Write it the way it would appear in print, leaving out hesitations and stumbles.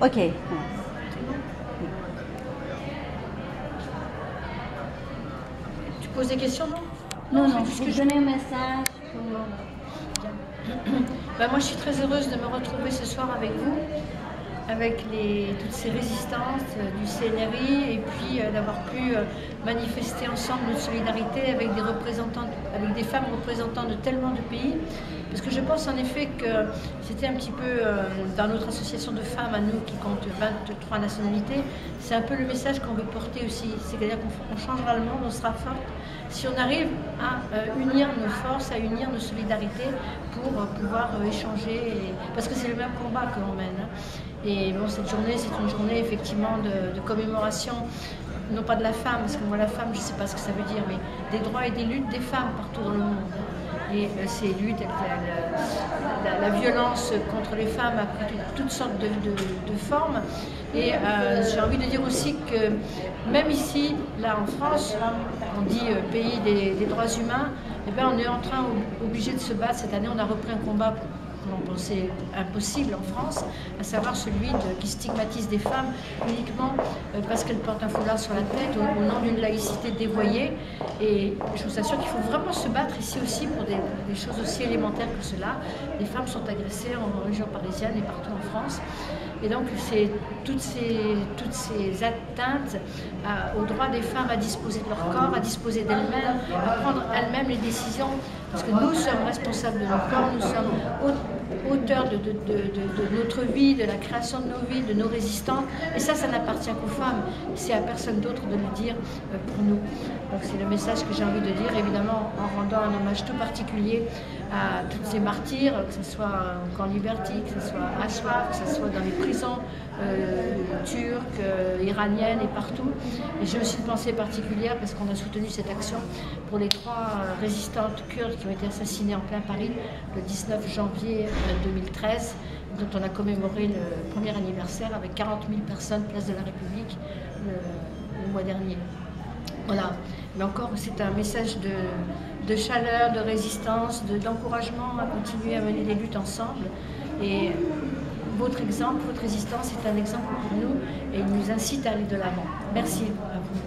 Ok. Tu poses des questions, non? Non, je vais donner un message. Ben, moi, je suis très heureuse de me retrouver ce soir avec vous, avec toutes ces résistances du CNRI, et puis d'avoir pu manifester ensemble notre solidarité avec des représentants, avec des femmes représentant de tellement de pays. Parce que je pense en effet que c'était un petit peu, dans notre association de femmes à nous qui compte 23 nationalités, c'est un peu le message qu'on veut porter aussi. C'est-à-dire qu'on changera le monde, on sera forte si on arrive à unir nos forces, à unir nos solidarités pour pouvoir échanger, parce que c'est le même combat que l'on mène. Et bon, cette journée, c'est une journée effectivement de commémoration, non pas de la femme, parce que moi la femme, je ne sais pas ce que ça veut dire, mais des droits et des luttes des femmes partout dans le monde. Et ces luttes, la violence contre les femmes a pris toutes sortes de formes. Et j'ai envie de dire aussi que même ici, là en France, on dit pays des droits humains, et bien on est en train obligé de se battre. Cette année, on a repris un combat qu'on pensait impossible en France, à savoir celui qui stigmatise des femmes uniquement parce qu'elles portent un foulard sur la tête au nom d'une laïcité dévoyée. Et je vous assure qu'il faut vraiment se battre ici aussi pour des choses aussi élémentaires que cela. Les femmes sont agressées en région parisienne et partout en France. Et donc, c'est toutes ces atteintes au droit des femmes à disposer de leur corps, à disposer d'elles-mêmes, à prendre elles-mêmes les décisions, parce que nous sommes responsables de nos corps, nous sommes auteurs de notre vie, de la création de nos vies, de nos résistances. Et ça n'appartient qu'aux femmes. C'est à personne d'autre de le dire pour nous. Donc c'est le message que j'ai envie de dire, évidemment en rendant un hommage tout particulier à toutes ces martyrs, que ce soit en Camp Liberty, que ce soit à Ashraf, que ce soit dans les prisons turques, iraniennes et partout. Et j'ai aussi une pensée particulière parce qu'on a soutenu cette action pour les 3 résistantes kurdes qui ont été assassinées en plein Paris le 19 janvier 2013, dont on a commémoré le premier anniversaire avec 40 000 personnes, place de la République, le mois dernier. Voilà. Mais encore, c'est un message de chaleur, de résistance, d'encouragement à continuer à mener les luttes ensemble. Et votre exemple, votre résistance est un exemple pour nous et il nous incite à aller de l'avant. Merci à vous.